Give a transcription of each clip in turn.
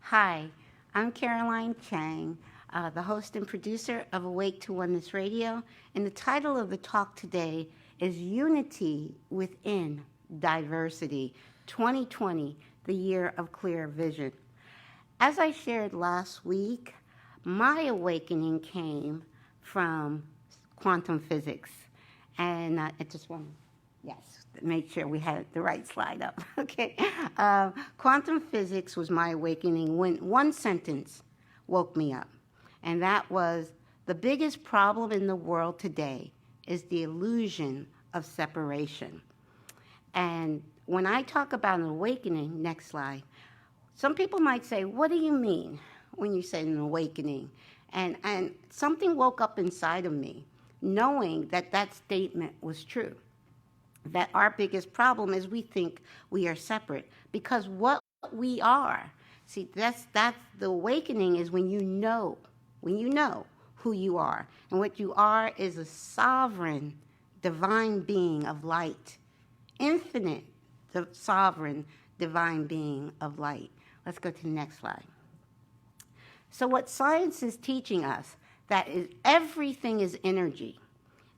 Hi, I'm Caroline Chang, the host and producer of Awake to Oneness Radio, and the title of the talk today is Unity Within Diversity 2020, the Year of Clear Vision. As I shared last week, my awakening came from quantum physics, and I just want to yes, make sure we had the right slide up. Okay. Quantum physics was my awakening when one sentence woke me up. And that was the biggest problem in the world today is the illusion of separation. And when I talk about an awakening, next slide, some people might say, what do you mean when you say an awakening? And something woke up inside of me knowing that that statement was true. That our biggest problem is we think we are separate because what we are, see, that's the awakening is when you know who you are. And what you are is a sovereign, divine being of light, infinite, the sovereign, divine being of light. Let's go to the next slide. So what science is teaching us, that is everything is energy,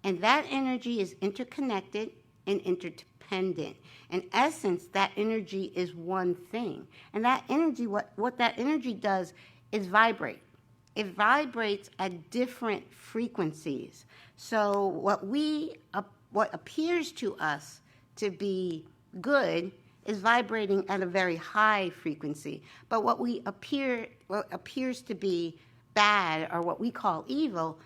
and that energy is interconnected and interdependent. In essence, that energy is one thing. And that energy, what that energy does is vibrate. It vibrates at different frequencies. So what appears to us to be good is vibrating at a very high frequency. But what appears to be bad, or what we call evil,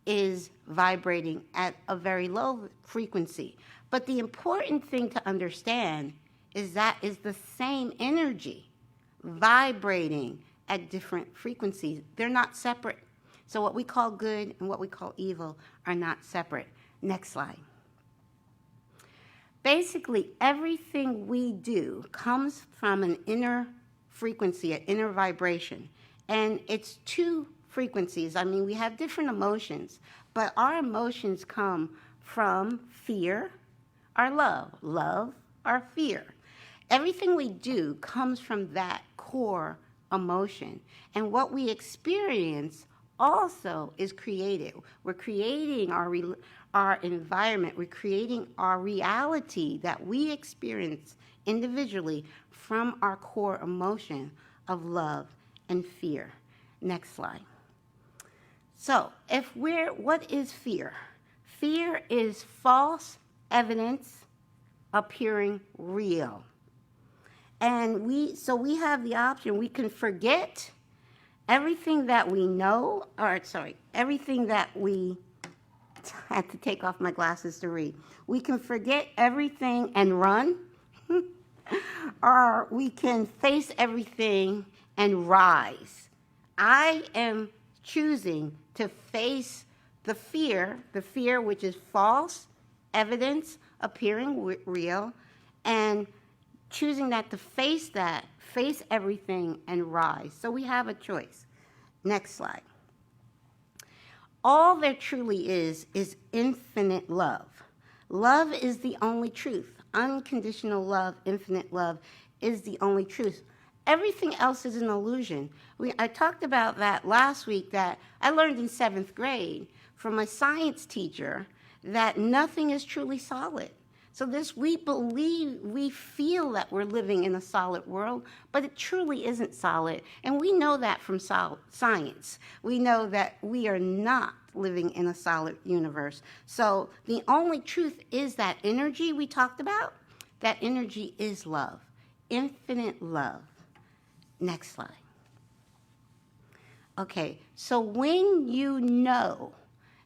is vibrating at a very low frequency. But the important thing to understand is that is the same energy vibrating at different frequencies. They're not separate. So what we call good and what we call evil are not separate. Next slide. Basically, everything we do comes from an inner frequency, an inner vibration. And it's two frequencies. I mean, we have different emotions, but our emotions come from fear, our love, our fear. Everything we do comes from that core emotion. And what we experience also is created. We're creating our environment. We're creating our reality that we experience individually from our core emotion of love and fear. Next slide. So, what is fear? Fear is false evidence appearing real. And we have the option, we can forget everything that we know, everything that we I had to take off my glasses to read. We can forget everything and run, or we can face everything and rise. I am choosing to face the fear which is false evidence appearing real, and choosing to face everything and rise. So we have a choice. Next slide. All there truly is infinite love. Love is the only truth. Unconditional love, infinite love is the only truth. Everything else is an illusion. I talked about that last week, that I learned in 7th grade from a science teacher that nothing is truly solid. So we feel that we're living in a solid world, but it truly isn't solid. And we know that from science. We know that we are not living in a solid universe. So the only truth is that energy we talked about. That energy is love, infinite love. Next slide. Okay, so when you know,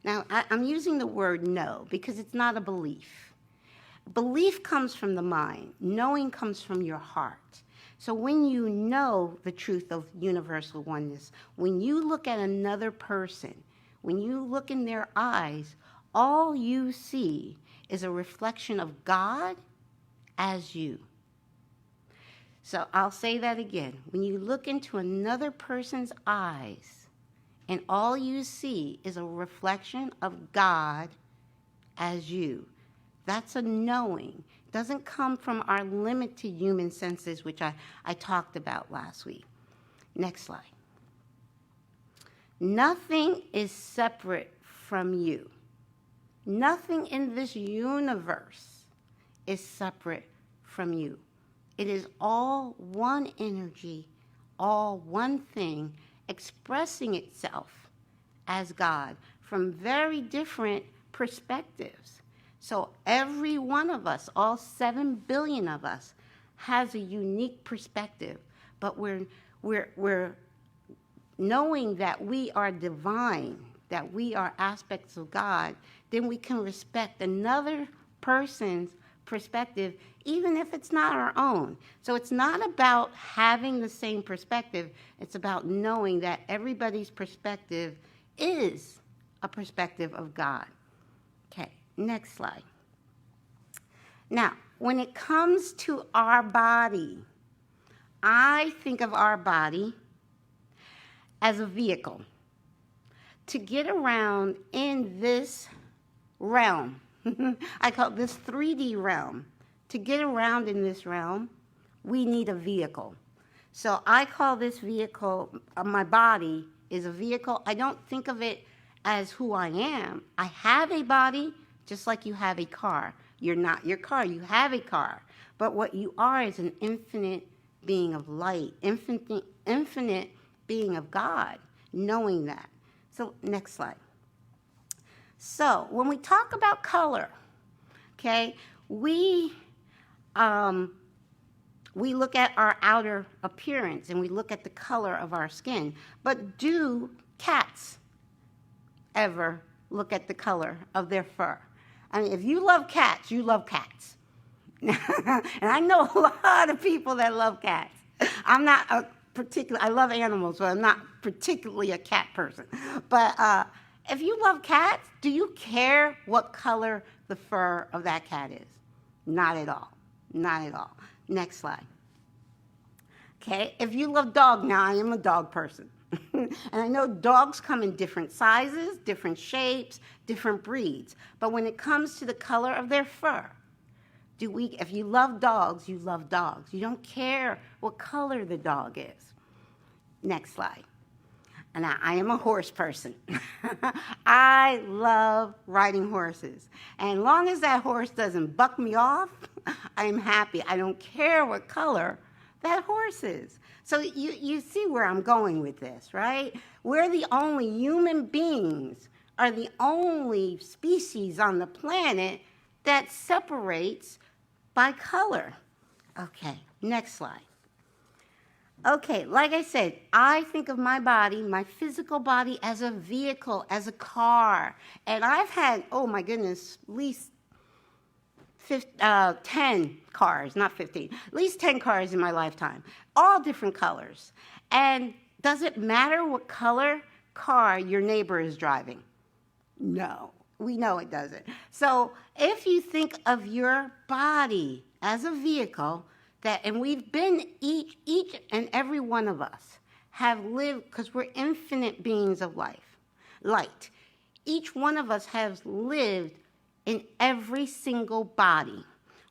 now I'm using the word know because it's not a belief. Belief comes from the mind. Knowing comes from your heart. So when you know the truth of universal oneness, when you look at another person, when you look in their eyes, all you see is a reflection of God as you. So I'll say that again. When you look into another person's eyes, and all you see is a reflection of God as you, that's a knowing. It doesn't come from our limited human senses, which I talked about last week. Next slide. Nothing is separate from you. Nothing in this universe is separate from you. It is all one energy, all one thing, expressing itself as God from very different perspectives. So every one of us, all 7 billion of us, has a unique perspective, but we're knowing that we are divine, that we are aspects of God, then we can respect another person's perspective, even if it's not our own. So it's not about having the same perspective. It's about knowing that everybody's perspective is a perspective of God. Okay, next slide. Now, when it comes to our body, I think of our body as a vehicle to get around in this realm. I call it this 3D realm. To get around in this realm, we need a vehicle. So I call this vehicle, my body is a vehicle. I don't think of it as who I am. I have a body just like you have a car. You're not your car, you have a car. But what you are is an infinite being of light, infinite being of God, knowing that. So next slide. So when we talk about color, okay, we look at our outer appearance and we look at the color of our skin. But do cats ever look at the color of their fur? I mean, if you love cats, you love cats. And I know a lot of people that love cats. I'm not I love animals, but I'm not particularly a cat person. But if you love cats, do you care what color the fur of that cat is? Not at all. Not at all. Next slide. Okay, if you love dogs, now I am a dog person. And I know dogs come in different sizes, different shapes, different breeds. But when it comes to the color of their fur, if you love dogs, you love dogs. You don't care what color the dog is. Next slide. And I am a horse person. I love riding horses. And as long as that horse doesn't buck me off, I'm happy. I don't care what color that horse is. So you see where I'm going with this, right? We're the only human beings, are the only species on the planet that separates by color. Okay, next slide. Okay, like I said, I think of my body, my physical body, as a vehicle, as a car. And I've had, oh my goodness, at least 10 cars, not 15, at least 10 cars in my lifetime, all different colors. And does it matter what color car your neighbor is driving? No, we know it doesn't. So if you think of your body as a vehicle, and we've been, each and every one of us have lived, because we're infinite beings of light. Each one of us has lived in every single body.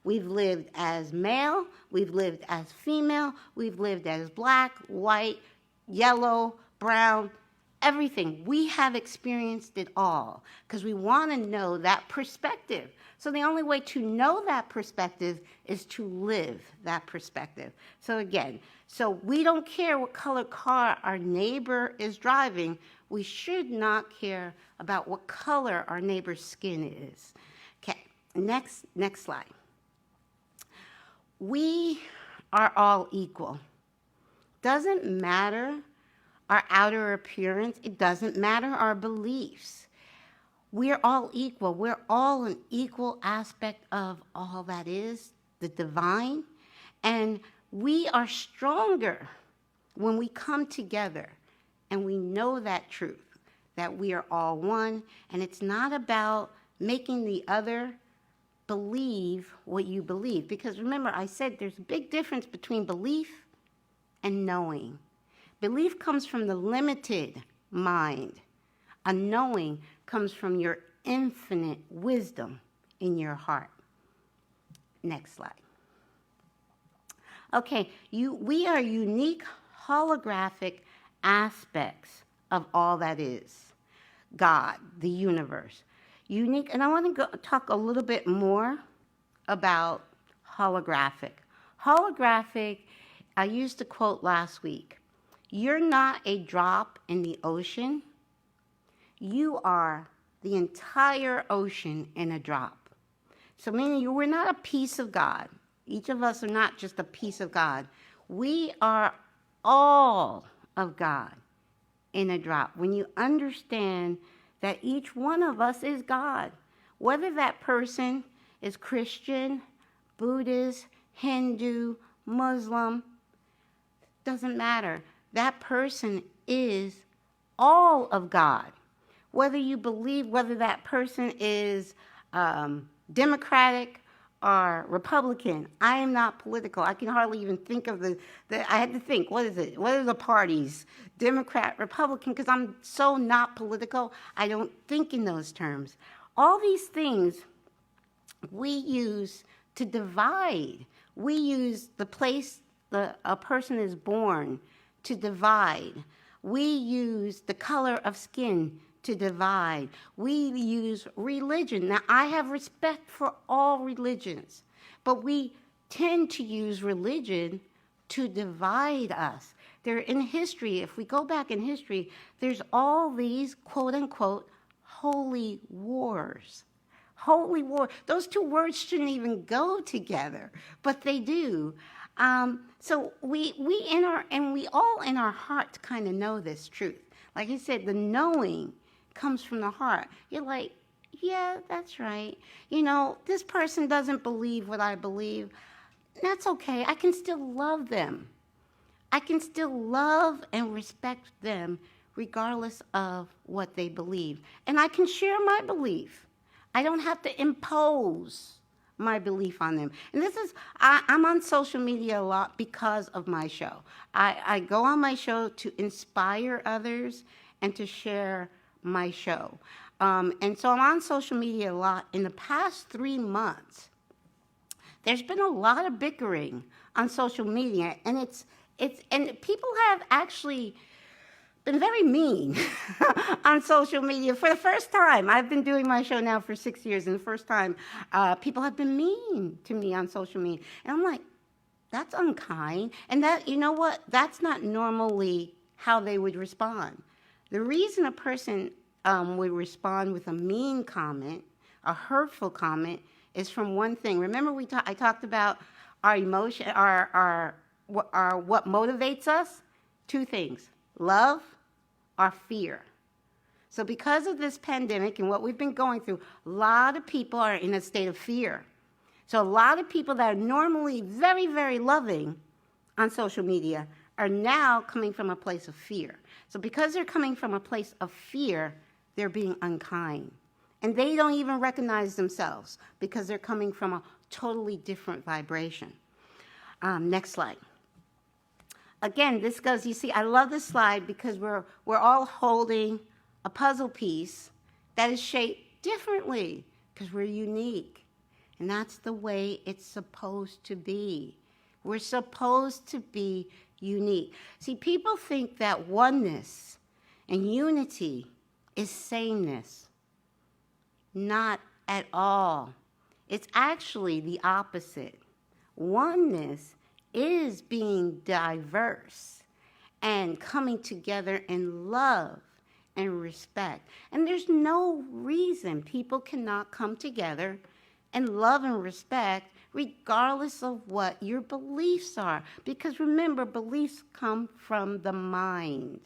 We've lived as male, we've lived as female, we've lived as black, white, yellow, brown, everything. We have experienced it all because we want to know that perspective. So the only way to know that perspective is to live that perspective. So again, so we don't care what color car our neighbor is driving. We should not care about what color our neighbor's skin is. Okay, next slide. We are all equal. Doesn't matter our outer appearance. It doesn't matter our beliefs. We're all equal. We're all an equal aspect of all that is, the divine. And we are stronger when we come together and we know that truth, that we are all one. And it's not about making the other believe what you believe. Because remember, I said there's a big difference between belief and knowing. Belief comes from the limited mind. A knowing comes from your infinite wisdom in your heart. Next slide. Okay, we are unique holographic aspects of all that is God, the universe. Unique, and I want to talk a little bit more about holographic. Holographic, I used a quote last week. You're not a drop in the ocean. You are the entire ocean in a drop. So meaning we're not a piece of God. Each of us are not just a piece of God. We are all of God in a drop. When you understand that each one of us is God, whether that person is Christian, Buddhist, Hindu, Muslim, doesn't matter. That person is all of God. Whether you believe, whether that person is Democratic or Republican. I am not political. I can hardly even think of I had to think, what is it? What are the parties? Democrat, Republican, because I'm so not political, I don't think in those terms. All these things we use to divide. We use the place a person is born to divide. We use the color of skin to divide. We use religion. Now, I have respect for all religions, but we tend to use religion to divide us. There in history, if we go back in history, there's all these quote unquote holy wars. Holy war. Those two words shouldn't even go together, but they do. So we all in our hearts kind of know this truth. Like I said, the knowing comes from the heart. You're like, yeah, that's right. You know, this person doesn't believe what I believe. That's okay. I can still love them. I can still love and respect them regardless of what they believe. And I can share my belief. I don't have to impose my belief on them. And this is, I'm on social media a lot because of my show. I go on my show to inspire others and to share my show. And so I'm on social media a lot. In the past 3 months, there's been a lot of bickering on social media, and and people have actually been very mean on social media for the first time. I've been doing my show now for 6 years, and the first time people have been mean to me on social media. And I'm like, that's unkind. And that, you know what? That's not normally how they would respond. The reason a person would respond with a mean comment, a hurtful comment, is from one thing. Remember, I talked about our emotion, what motivates us? 2 things: love or fear. So because of this pandemic and what we've been going through, a lot of people are in a state of fear. So a lot of people that are normally very, very loving on social media are now coming from a place of fear. So because they're coming from a place of fear, they're being unkind. And they don't even recognize themselves because they're coming from a totally different vibration. Next slide. Again, this goes, you see, I love this slide because we're all holding a puzzle piece that is shaped differently because we're unique. And that's the way it's supposed to be. We're supposed to be unique. See, people think that oneness and unity is sameness. Not at all. It's actually the opposite. Oneness is being diverse and coming together in love and respect. And there's no reason people cannot come together and love and respect regardless of what your beliefs are. Because remember, beliefs come from the mind.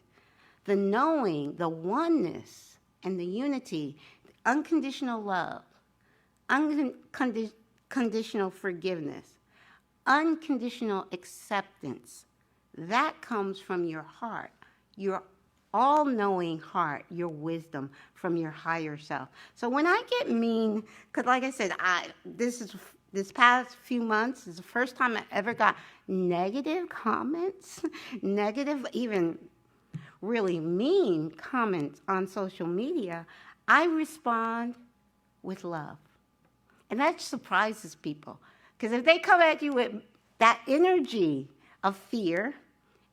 The knowing, the oneness, and the unity, unconditional love, unconditional forgiveness, unconditional acceptance, that comes from your heart, your all-knowing heart, your wisdom from your higher self. So when I get mean, because like I said, this past few months is the first time I ever got negative comments, negative, even really mean comments on social media. I respond with love. And that surprises people. Because if they come at you with that energy of fear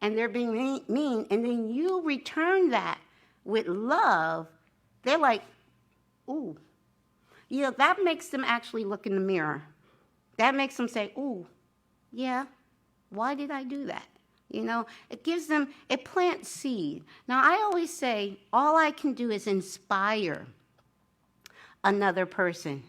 and they're being mean, and then you return that with love, they're like, ooh. That makes them actually look in the mirror. That makes them say, ooh, yeah, why did I do that? It gives them, it plants seed. Now, I always say, all I can do is inspire another person.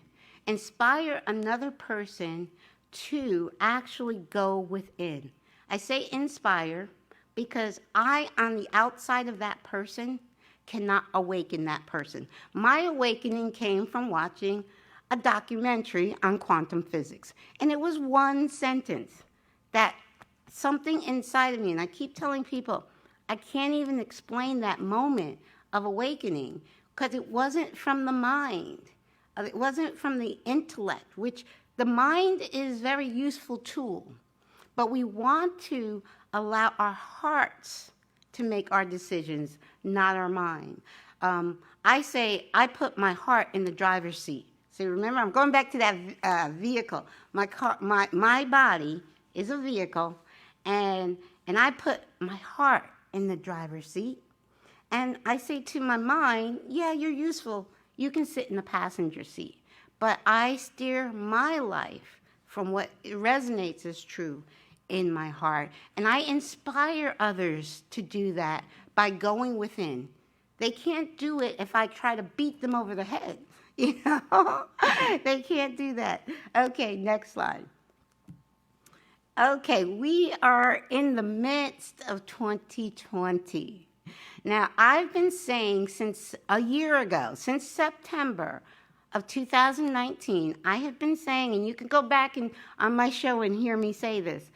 Inspire another person to actually go within. I say inspire because I, on the outside of that person, cannot awaken that person. My awakening came from watching a documentary on quantum physics. And it was one sentence that something inside of me, and I keep telling people, I can't even explain that moment of awakening because it wasn't from the mind. It wasn't from the intellect, which the mind is a very useful tool. But we want to allow our hearts to make our decisions, not our mind. I say I put my heart in the driver's seat. So remember, I'm going back to that vehicle. My body is a vehicle, and I put my heart in the driver's seat. And I say to my mind, yeah, you're useful. You can sit in the passenger seat. But I steer my life from what resonates as true in my heart. And I inspire others to do that by going within. They can't do it if I try to beat them over the head. They can't do that. Okay, next slide. Okay, we are in the midst of 2020. Now, I've been saying since a year ago, since September of 2019, I have been saying, and you can go back on my show and hear me say this,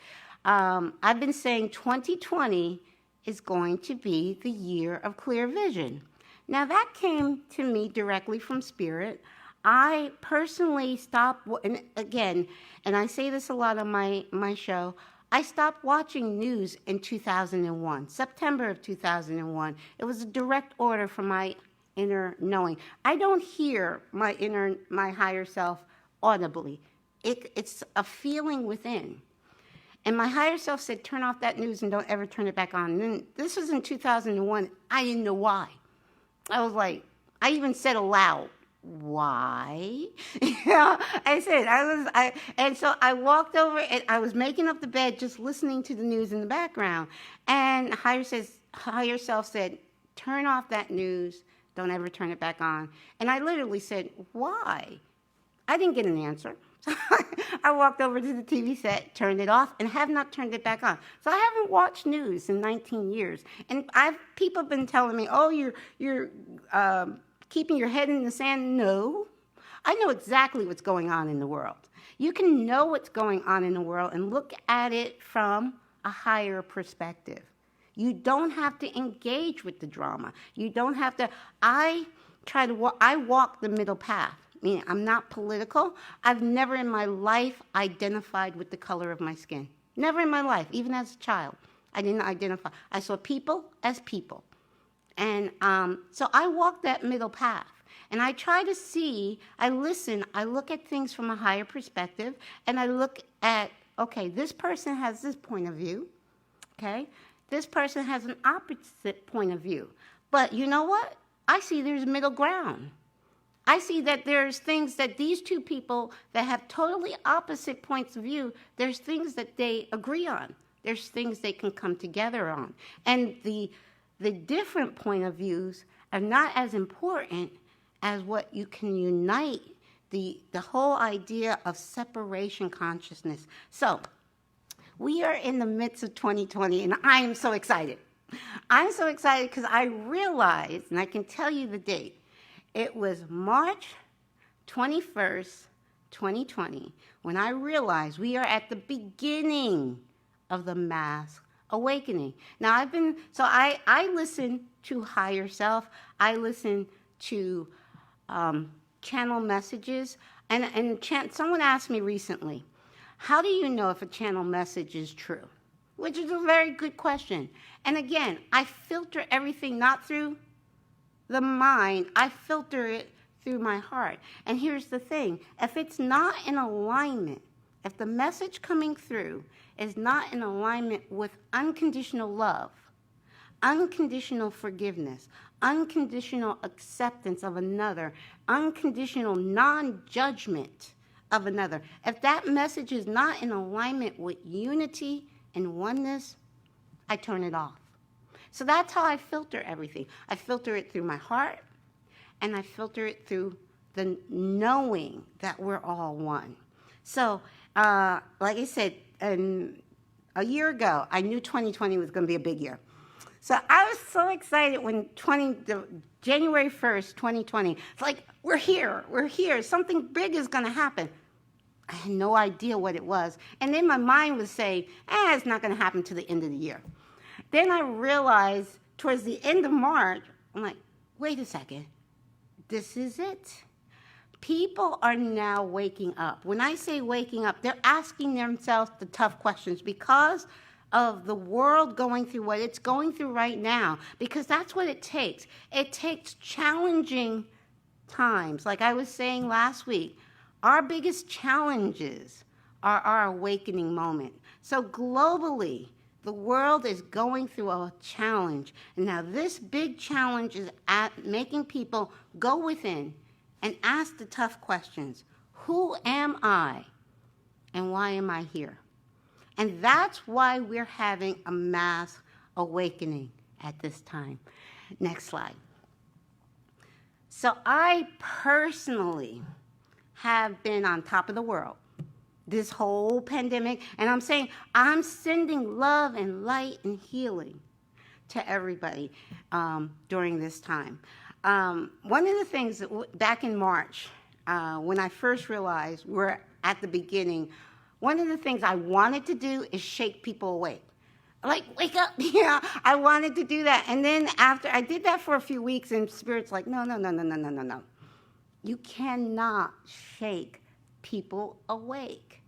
I've been saying 2020 is going to be the year of clear vision. Now, that came to me directly from Spirit. I personally stopped, and again, and I say this a lot on my show, I stopped watching news in 2001, September of 2001. It was a direct order from my inner knowing. I don't hear my higher self audibly. It's a feeling within. And my higher self said, turn off that news and don't ever turn it back on. And then this was in 2001. I didn't know why. I was like, I even said aloud, why? And so I walked over and I was making up the bed, just listening to the news in the background. And higher self said, turn off that news. Don't ever turn it back on. And I literally said, why? I didn't get an answer. So I walked over to the TV set, turned it off, and have not turned it back on. So I haven't watched news in 19 years. And people have been telling me, oh, you're keeping your head in the sand. No. I know exactly what's going on in the world. You can know what's going on in the world and look at it from a higher perspective. You don't have to engage with the drama. You don't have to. I walk the middle path. Meaning I'm not political. I've never in my life identified with the color of my skin. Never in my life, even as a child. I didn't identify. I saw people as people. And so I walk that middle path. And I try to see, I listen, I look at things from a higher perspective, and I look at, okay, this person has this point of view, okay? This person has an opposite point of view. But you know what? I see there's middle ground. I see that there's things that these two people that have totally opposite points of view, there's things that they agree on. There's things they can come together on. And the different point of views are not as important as what you can unite, the whole idea of separation consciousness. So we are in the midst of 2020, and I am so excited. I'm so excited because I realized, and I can tell you the date, it was March 21st, 2020, when I realized we are at the beginning of the mass awakening. Now, I listen to higher self. I listen to channel messages. And someone asked me recently, how do you know if a channel message is true? Which is a very good question. And again, I filter everything not through the mind, I filter it through my heart. And here's the thing, if it's not in alignment, if the message coming through is not in alignment with unconditional love, unconditional forgiveness, unconditional acceptance of another, unconditional non-judgment of another, if that message is not in alignment with unity and oneness, I turn it off. So that's how I filter everything. I filter it through my heart, and I filter it through the knowing that we're all one. So, like I said, a year ago, I knew 2020 was going to be a big year. So I was so excited when January 1st, 2020, it's like, we're here, something big is going to happen. I had no idea what it was. And then my mind was saying, it's not going to happen to the end of the year. Then I realized towards the end of March, I'm like, wait a second, this is it. People are now waking up. When I say waking up, they're asking themselves the tough questions because of the world going through what it's going through right now, because that's what it takes. It takes challenging times. Like I was saying last week, our biggest challenges are our awakening moment. So globally, the world is going through a challenge. And now this big challenge is at making people go within and ask the tough questions. Who am I? And why am I here? And that's why we're having a mass awakening at this time. Next slide. So I personally have been on top of the world this whole pandemic, and I'm saying I'm sending love and light and healing to everybody during this time. One of the things that back in March, when I first realized we're at the beginning, one of the things I wanted to do is shake people awake. Like, wake up, I wanted to do that. And then after I did that for a few weeks, and Spirit's like, no. You cannot shake people awake.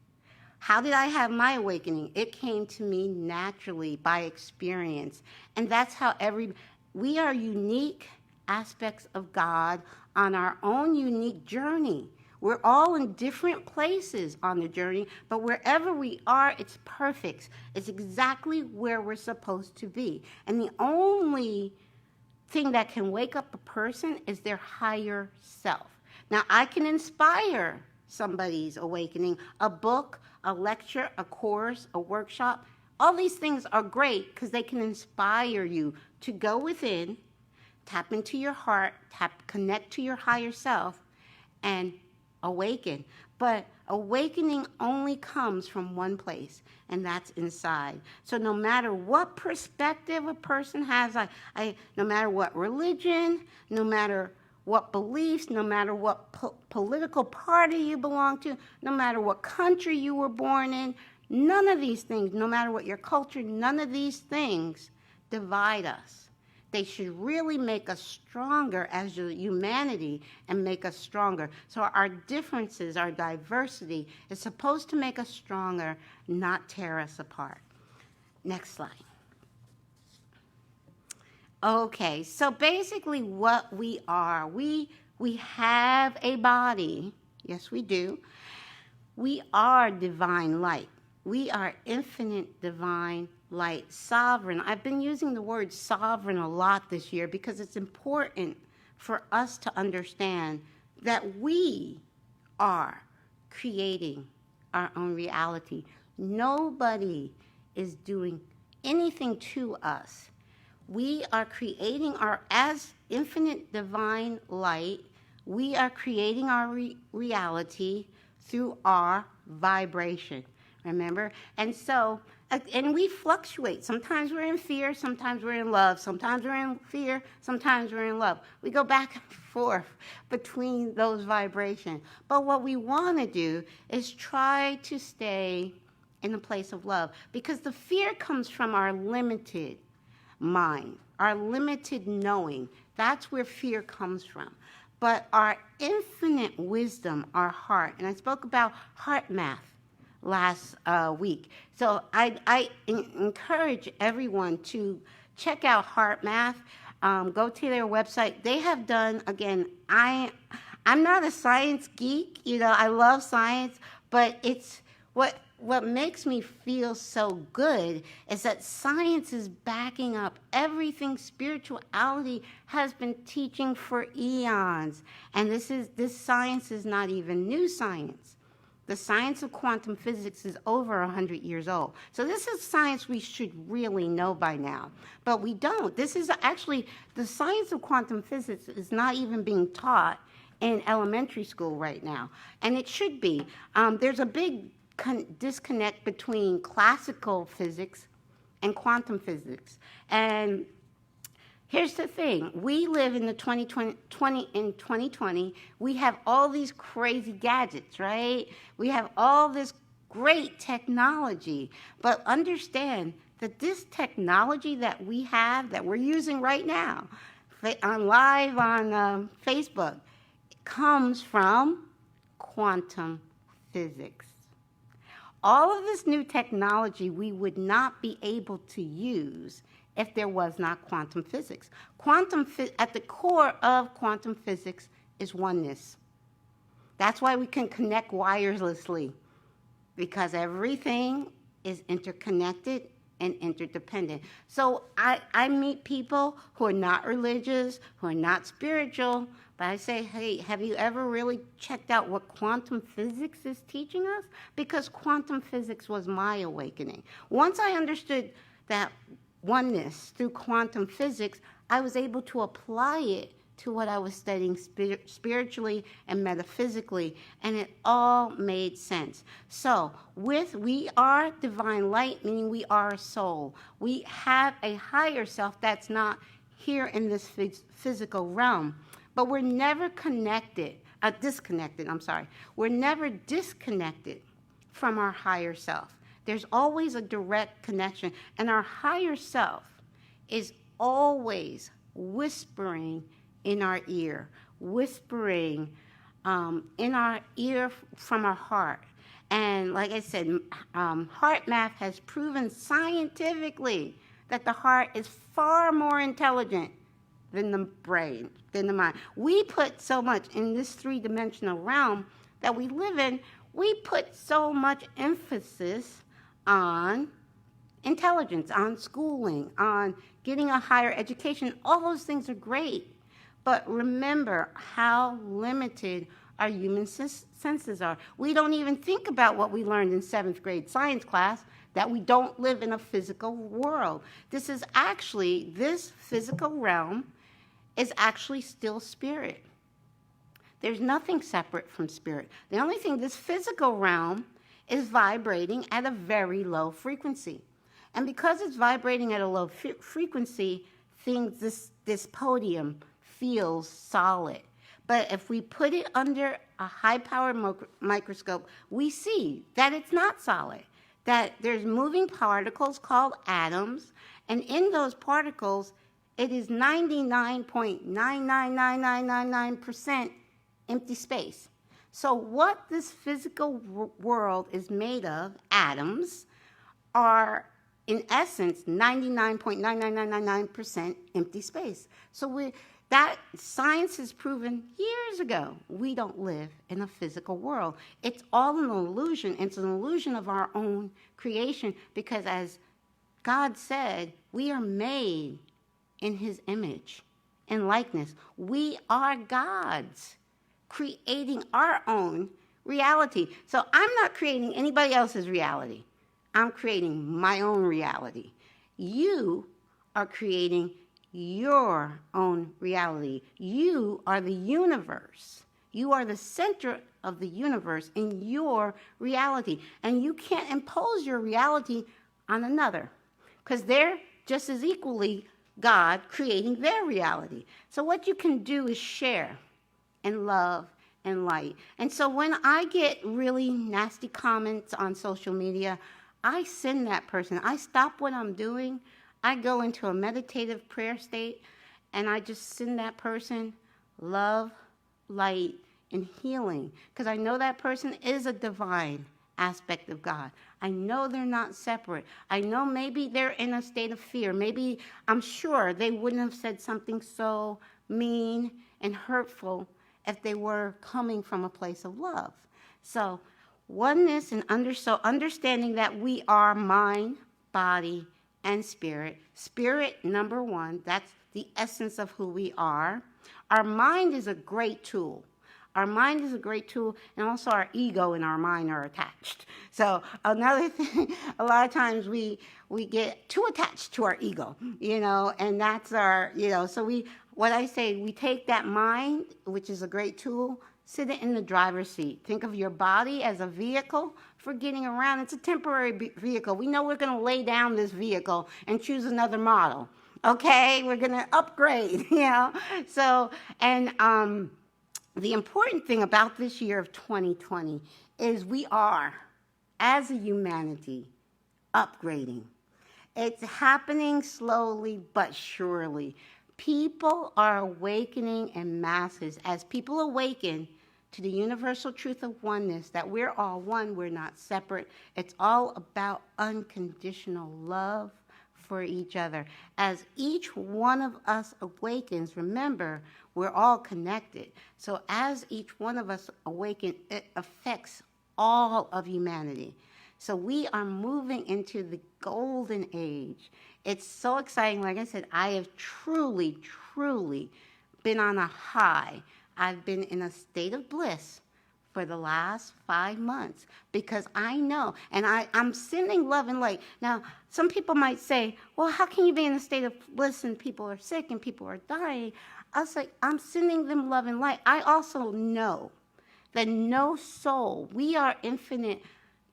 How did I have my awakening? It came to me naturally by experience. And that's how we are unique aspects of God on our own unique journey. We're all in different places on the journey, but wherever we are, it's perfect. It's exactly where we're supposed to be. And the only thing that can wake up a person is their higher self. Now, I can inspire somebody's awakening. A book, a lecture, a course, a workshop, all these things are great because they can inspire you to go within, tap into your heart, connect to your higher self, and awaken. But awakening only comes from one place, and that's inside. So no matter what perspective a person has, no matter what religion, no matter what beliefs, no matter what political party you belong to, no matter what country you were born in, none of these things, no matter what your culture, none of these things divide us. They should really make us stronger as a humanity and make us stronger. So our differences, our diversity is supposed to make us stronger, not tear us apart. Next slide. Okay, so basically what we are, we have a body. Yes, we do. We are divine light. We are infinite divine light, sovereign. I've been using the word sovereign a lot this year because it's important for us to understand that we are creating our own reality. Nobody is doing anything to us. We are creating as infinite divine light, we are creating our reality through our vibration. Remember? And so, and we fluctuate. Sometimes we're in fear, sometimes we're in love, sometimes we're in fear, sometimes we're in love. We go back and forth between those vibrations. But what we want to do is try to stay in a place of love, because the fear comes from our limited mind, our limited knowing. That's where fear comes from. But our infinite wisdom, our heart, and I spoke about heart math last week. So I encourage everyone to check out Heart Math. Go to their website. They have done, again, I'm not a science geek. I love science, but it's what makes me feel so good is that science is backing up everything spirituality has been teaching for eons. And this science is not even new science. The science of quantum physics is over 100 years old. So this is science we should really know by now. But we don't. This is actually, the science of quantum physics is not even being taught in elementary school right now. And it should be. There's a big disconnect between classical physics and quantum physics. And here's the thing. We live in the 2020. We have all these crazy gadgets, right? We have all this great technology. But understand that this technology that we have, that we're using right now, live on Facebook, comes from quantum physics. All of this new technology we would not be able to use if there was not quantum physics. At the core of quantum physics is oneness. That's why we can connect wirelessly, because everything is interconnected and interdependent. So I meet people who are not religious, who are not spiritual, but I say, hey, have you ever really checked out what quantum physics is teaching us? Because quantum physics was my awakening. Once I understood that oneness through quantum physics, I was able to apply it to what I was studying spiritually and metaphysically, and it all made sense. So we are divine light, meaning we are a soul. We have a higher self that's not here in this physical realm, but we're never disconnected. We're never disconnected from our higher self. There's always a direct connection, and our higher self is always whispering in our ear, whispering in our ear from our heart. And like I said, heart math has proven scientifically that the heart is far more intelligent than the brain, than the mind. We put so much in this three-dimensional realm that we live in, we put so much emphasis on intelligence, on schooling, on getting a higher education. All those things are great. But remember how limited our human senses are. We don't even think about what we learned in 7th grade science class, that we don't live in a physical world. This physical realm is actually still spirit. There's nothing separate from spirit. The only thing, this physical realm is vibrating at a very low frequency. And because it's vibrating at a low frequency, this podium feels solid. But if we put it under a high-powered microscope, we see that it's not solid, that there's moving particles called atoms, and in those particles, it is 99.999999% empty space. So what this physical world is made of, atoms, are in essence 99.99999% empty space. So that science has proven years ago we don't live in a physical world. It's all an illusion. It's an illusion of our own creation, because as God said, we are made in his image and likeness. We are gods creating our own reality. So I'm not creating anybody else's reality. I'm creating my own reality. You are creating your own reality. You are the universe. You are the center of the universe in your reality. And you can't impose your reality on another, because they're just as equally God creating their reality. So what you can do is share and love and light. And so when I get really nasty comments on social media, I send that person. I stop what I'm doing. I go into a meditative prayer state, and I just send that person love, light, and healing, because I know that person is a divine aspect of God. I know they're not separate. I know maybe they're in a state of fear. Maybe, I'm sure they wouldn't have said something so mean and hurtful if they were coming from a place of love. So Oneness and understanding that we are mind, body, and spirit. Spirit, number one, that's the essence of who we are. Our mind is a great tool. Our mind is a great tool, and also our ego and our mind are attached. So another thing, a lot of times we get too attached to our ego, and that's our, so what I say, we take that mind, which is a great tool, sit it in the driver's seat. Think of your body as a vehicle for getting around. It's a temporary vehicle. We know we're going to lay down this vehicle and choose another model. Okay, we're going to upgrade, So, and the important thing about this year of 2020 is we are, as a humanity, upgrading. It's happening slowly but surely. People are awakening in masses. As people awaken to the universal truth of oneness, that we're all one, we're not separate. It's all about unconditional love for each other. As each one of us awakens, remember, we're all connected. So as each one of us awakens, it affects all of humanity. So we are moving into the golden age. It's so exciting. Like I said, I have truly, truly been on a high. I've been in a state of bliss for the last 5 months because I know, and I'm sending love and light. Now, some people might say, well, how can you be in a state of bliss and people are sick and people are dying? I was like, I'm sending them love and light. I also know that no soul, we are infinite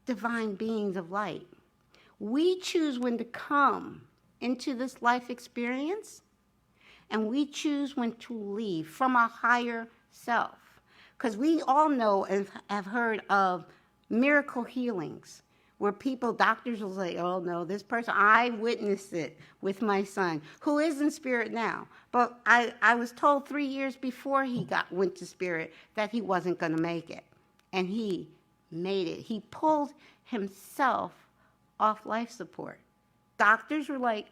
divine beings of light. We choose when to come into this life experience, and we choose when to leave from our higher self. Because we all know and have heard of miracle healings where doctors will say, oh no, this person, I witnessed it with my son, who is in spirit now. But I was told 3 years before he went to spirit that he wasn't going to make it. And he made it. He pulled himself off life support. Doctors were like,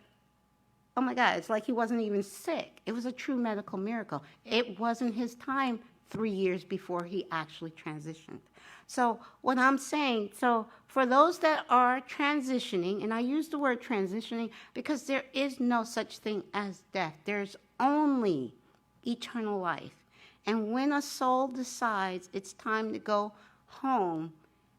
oh my God, it's like he wasn't even sick. It was a true medical miracle. It wasn't his time 3 years before he actually transitioned. So what I'm saying, so for those that are transitioning, and I use the word transitioning because there is no such thing as death. There's only eternal life. And when a soul decides it's time to go home,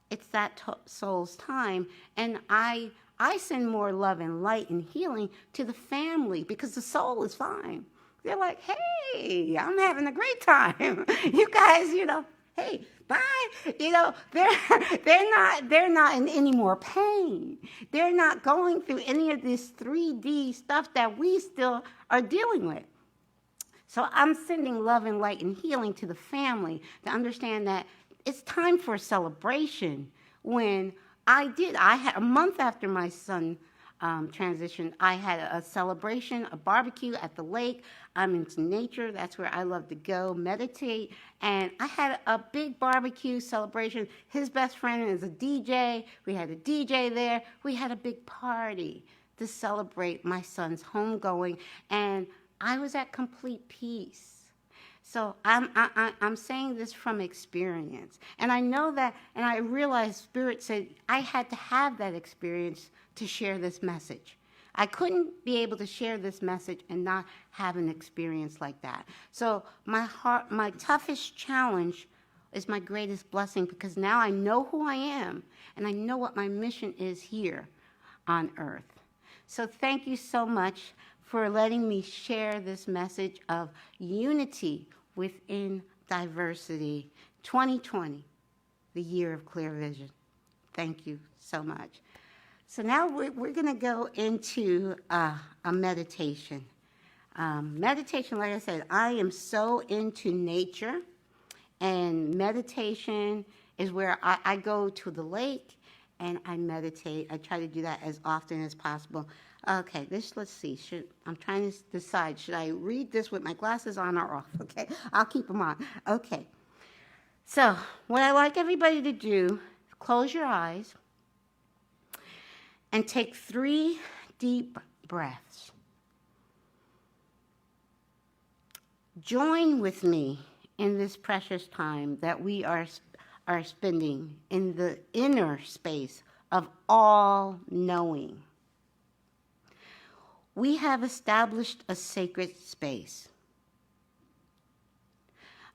it's that soul's time. And I send more love and light and healing to the family because the soul is fine. They're like, hey, I'm having a great time. You guys, hey, bye. They're not in any more pain. They're not going through any of this 3D stuff that we still are dealing with. So I'm sending love and light and healing to the family to understand that it's time for a celebration. When I had a month after my son transitioned, I had a celebration, a barbecue at the lake. I'm into nature. That's where I love to go meditate. And I had a big barbecue celebration. His best friend is a DJ. We had a DJ there. We had a big party to celebrate my son's homegoing. And I was at complete peace. So I'm saying this from experience. And I know that, and I realized Spirit said I had to have that experience to share this message. I couldn't be able to share this message and not have an experience like that. So my toughest challenge is my greatest blessing because now I know who I am and I know what my mission is here on earth. So thank you so much for letting me share this message of unity within diversity. 2020, the year of clear vision. Thank you so much. So now we're going to go into a meditation. Meditation, like I said, I am so into nature, and meditation is where I go to the lake and I meditate. I try to do that as often as possible. Okay, let's see. I'm trying to decide, should I read this with my glasses on or off? Okay, I'll keep them on. Okay, so what I like everybody to do, close your eyes and take 3 deep breaths. Join with me in this precious time that we are are spending in the inner space of all knowing. We have established a sacred space.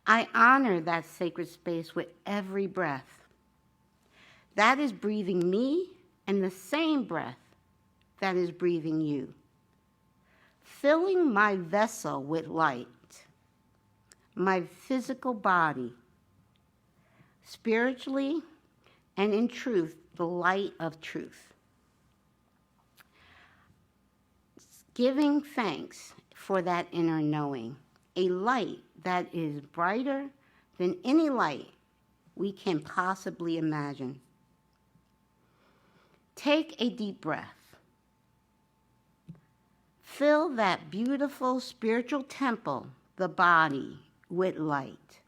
I honor that sacred space with every breath. That is breathing me and the same breath that is breathing you. Filling my vessel with light, my physical body, spiritually and in truth, the light of truth. Giving thanks for that inner knowing, a light that is brighter than any light we can possibly imagine. Take a deep breath. Fill that beautiful spiritual temple, the body, with light.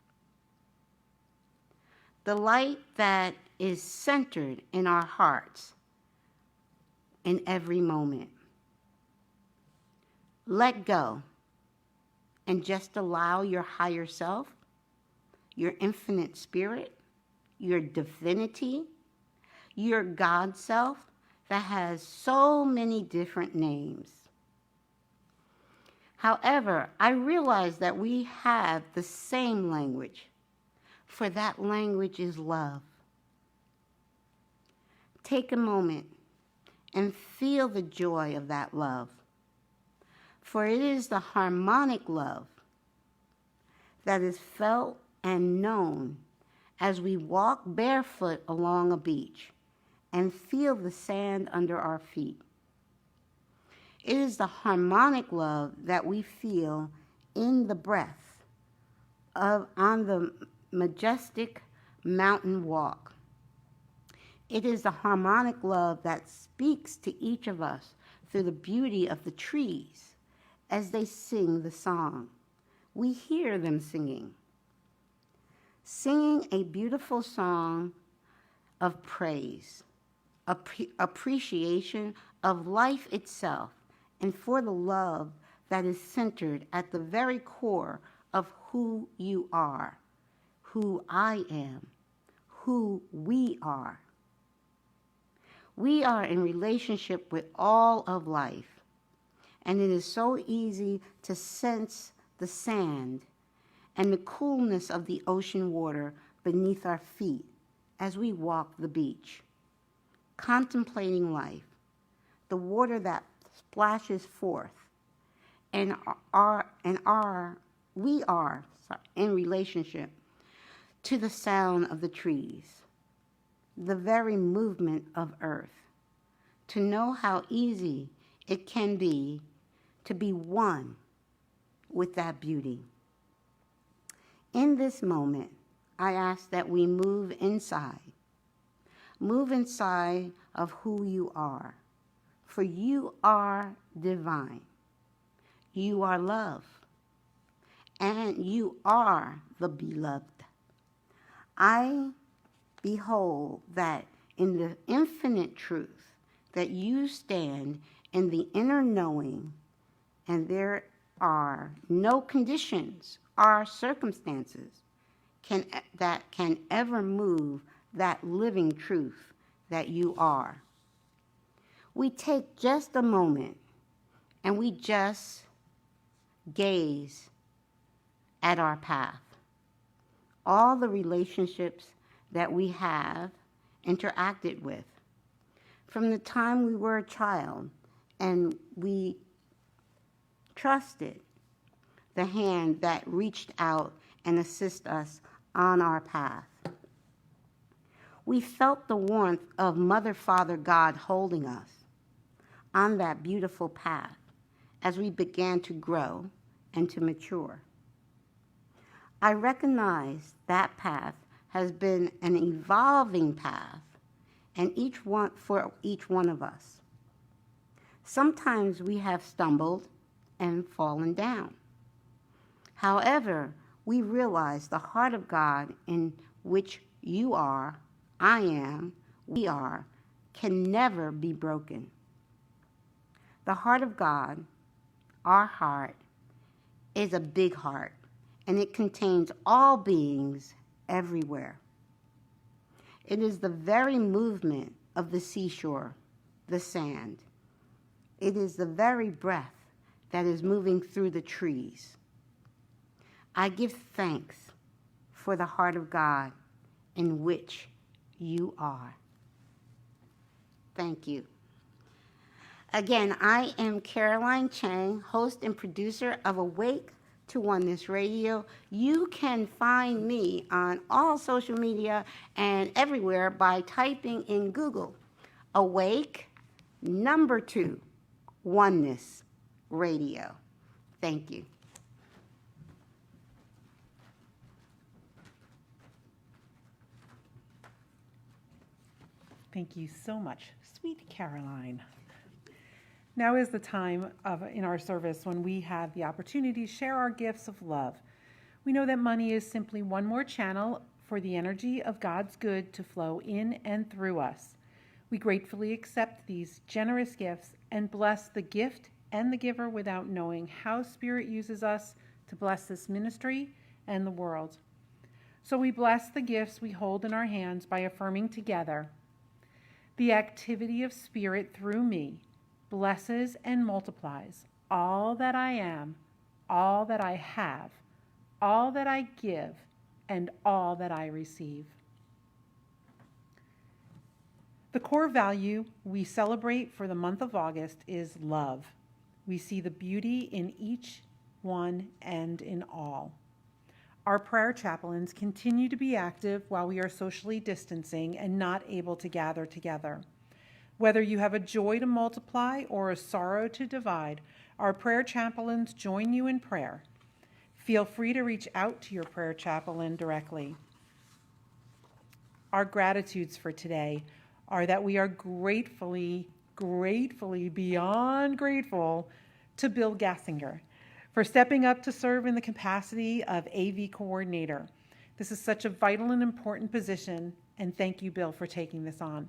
The light that is centered in our hearts in every moment. Let go and just allow your higher self, your infinite spirit, your divinity, your God self that has so many different names. However, I realize that we have the same language, for that language is love. Take a moment and feel the joy of that love, for it is the harmonic love that is felt and known as we walk barefoot along a beach and feel the sand under our feet. It is the harmonic love that we feel in the breath on the majestic mountain walk. It is the harmonic love that speaks to each of us through the beauty of the trees as they sing the song. We hear them singing a beautiful song of praise, appreciation of life itself, and for the love that is centered at the very core of who you are, who I am, who we are. We are in relationship with all of life, and it is so easy to sense the sand and the coolness of the ocean water beneath our feet as we walk the beach, contemplating life, the water that splashes forth, we are in relationship to the sound of the trees, the very movement of earth, to know how easy it can be to be one with that beauty. In this moment, I ask that we move inside of who you are, for you are divine. You are love, and you are the beloved. I behold that in the infinite truth that you stand in the inner knowing, and there are no conditions or circumstances that can ever move that living truth that you are. We take just a moment and we just gaze at our path, all the relationships that we have interacted with from the time we were a child, and we trusted the hand that reached out and assist us on our path. We felt the warmth of Mother, Father, God holding us on that beautiful path as we began to grow and to mature. I recognize that path has been an evolving path, and for each one of us. Sometimes we have stumbled and fallen down. However, we realize the heart of God in which you are, I am, we are, can never be broken. The heart of God, our heart, is a big heart, and it contains all beings everywhere. It is the very movement of the seashore, the sand. It is the very breath that is moving through the trees. I give thanks for the heart of God in which you are. Thank you. Again, I am Caroline Chang, host and producer of Awake to Oneness Radio. You can find me on all social media and everywhere by typing in Google, Awake, 2, Oneness Radio. Thank you. Thank you so much, sweet Caroline. Now is the time in our service when we have the opportunity to share our gifts of love. We know that money is simply one more channel for the energy of God's good to flow in and through us. We gratefully accept these generous gifts and bless the gift and the giver without knowing how Spirit uses us to bless this ministry and the world. So we bless the gifts we hold in our hands by affirming together, the activity of Spirit through me blesses and multiplies all that I am, all that I have, all that I give, and all that I receive. The core value we celebrate for the month of August is love. We see the beauty in each one and in all. Our prayer chaplains continue to be active while we are socially distancing and not able to gather together. Whether you have a joy to multiply or a sorrow to divide, our prayer chaplains join you in prayer. Feel free to reach out to your prayer chaplain directly. Our gratitudes for today are that we are gratefully beyond grateful to Bill Gassinger for stepping up to serve in the capacity of AV coordinator. This is such a vital and important position, and thank you, Bill, for taking this on.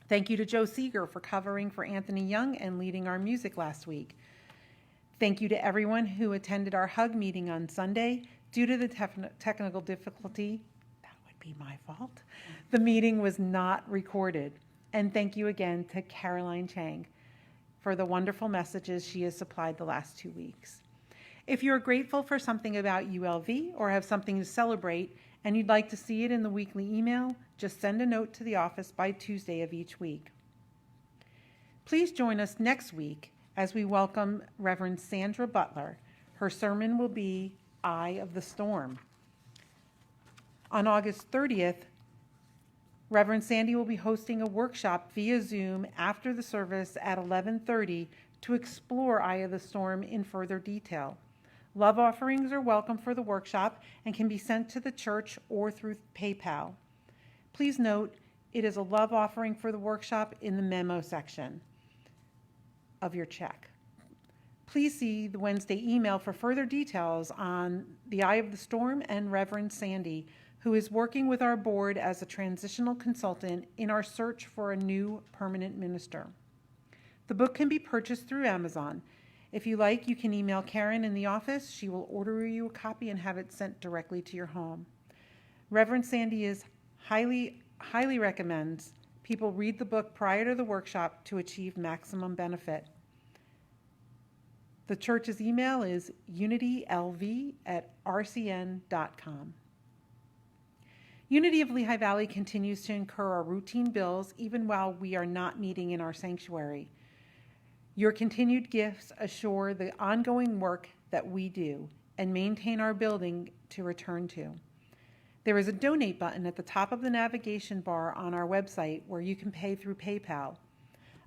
Thank you to Joe Seeger for covering for Anthony Young and leading our music last week. Thank you to everyone who attended our hug meeting on Sunday. Due to the technical difficulty, that would be my fault, the meeting was not recorded. And thank you again to Caroline Chang for the wonderful messages she has supplied the last 2 weeks. If you're grateful for something about ULV or have something to celebrate and you'd like to see it in the weekly email, just send a note to the office by Tuesday of each week. Please join us next week as we welcome Reverend Sandra Butler. Her sermon will be Eye of the Storm. On August 30th, Reverend Sandy will be hosting a workshop via Zoom after the service at 11:30 to explore Eye of the Storm in further detail. Love offerings are welcome for the workshop and can be sent to the church or through PayPal. Please note, it is a love offering for the workshop in the memo section of your check. Please see the Wednesday email for further details on the Eye of the Storm and Reverend Sandy, who is working with our board as a transitional consultant in our search for a new permanent minister. The book can be purchased through Amazon. If you like, you can email Karen in the office. She will order you a copy and have it sent directly to your home. Reverend Sandy highly recommends people read the book prior to the workshop to achieve maximum benefit. The church's email is unitylv@rcn.com. Unity of Lehigh Valley continues to incur our routine bills even while we are not meeting in our sanctuary. Your continued gifts assure the ongoing work that we do and maintain our building to return to. There is a donate button at the top of the navigation bar on our website where you can pay through PayPal.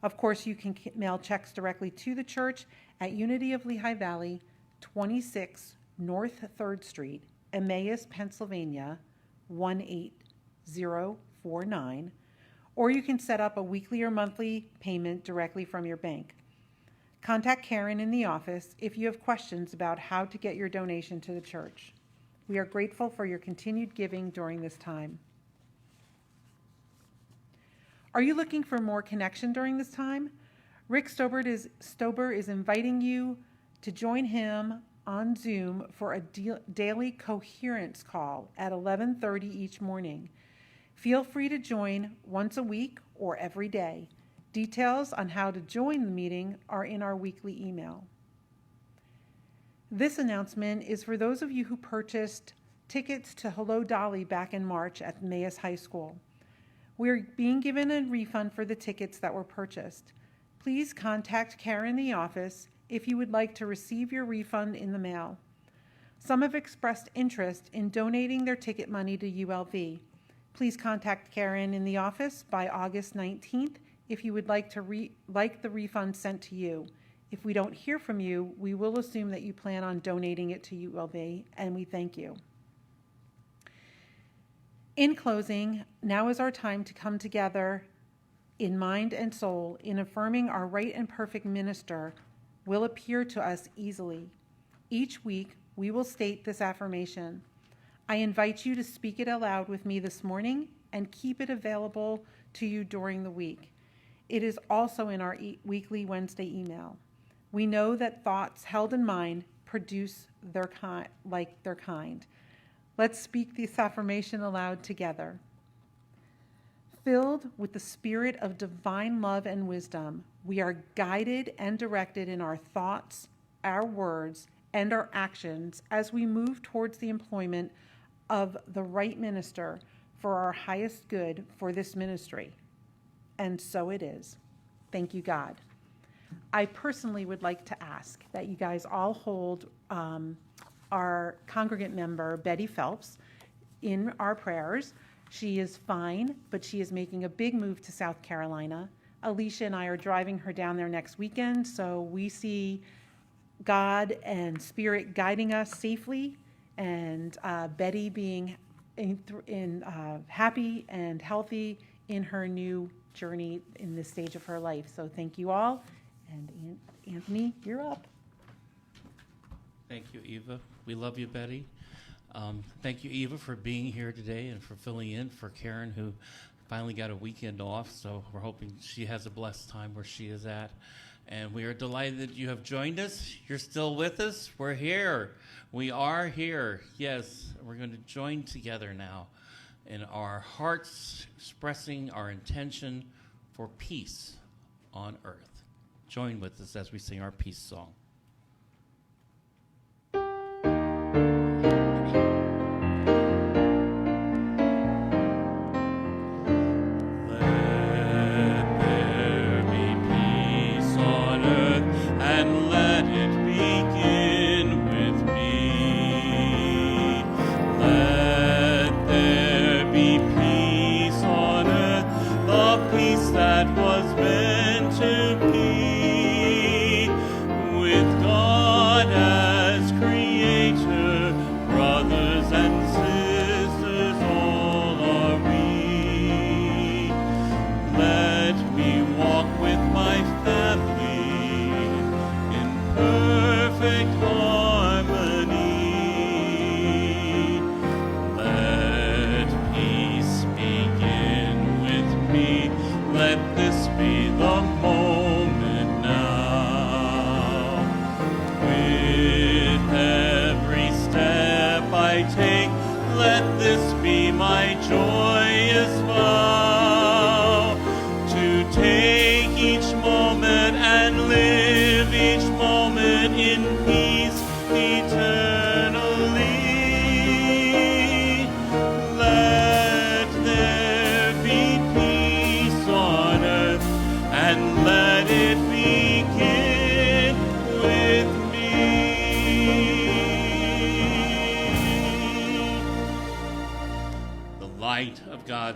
Of course, you can mail checks directly to the church at Unity of Lehigh Valley, 26 North 3rd Street, Emmaus, Pennsylvania, 18049, or you can set up a weekly or monthly payment directly from your bank. Contact Karen in the office if you have questions about how to get your donation to the church. We are grateful for your continued giving during this time. Are you looking for more connection during this time? Rick Stober is inviting you to join him on Zoom for a daily coherence call at 11:30 each morning. Feel free to join once a week or every day. Details on how to join the meeting are in our weekly email. This announcement is for those of you who purchased tickets to Hello Dolly back in March at Emmaus High School. We're being given a refund for the tickets that were purchased. Please contact Karen in the office if you would like to receive your refund in the mail. Some have expressed interest in donating their ticket money to ULV. Please contact Karen in the office by August 19th if you would like the refund sent to you. If we don't hear from you, we will assume that you plan on donating it to ULV, and we thank you. In closing, now is our time to come together in mind and soul in affirming our right and perfect minister will appear to us easily. Each week, we will state this affirmation. I invite you to speak it aloud with me this morning and keep it available to you during the week. It is also in our weekly Wednesday email. We know that thoughts held in mind produce their kind. Let's speak this affirmation aloud together. Filled with the spirit of divine love and wisdom, we are guided and directed in our thoughts, our words, and our actions as we move towards the employment of the right minister for our highest good for this ministry. And so it is. Thank you, God. I personally would like to ask that you guys all hold our congregant member, Betty Phelps, in our prayers. She is fine, but she is making a big move to South Carolina. Alicia and I are driving her down there next weekend, so we see God and Spirit guiding us safely, and Betty being happy and healthy in her new journey in this stage of her life. So thank you all, and Anthony, you're up. Thank you, Eva. We love you, Betty. Thank you, Eva, for being here today and for filling in for Karen, who finally got a weekend off. So we're hoping she has a blessed time where she is at. And we are delighted that you have joined us. You're still with us. We're here. We are here. Yes, we're going to join together now in our hearts, expressing our intention for peace on earth. Join with us as we sing our peace song.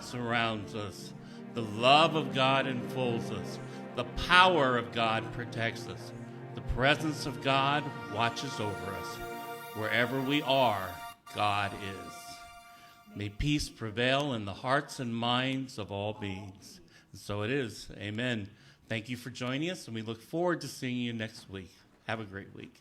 Surrounds us. The love of God enfolds us. The power of God protects us. The presence of God watches over us. Wherever we are, God is. May peace prevail in the hearts and minds of all beings. And so it is. Amen. Thank you for joining us, and we look forward to seeing you next week. Have a great week.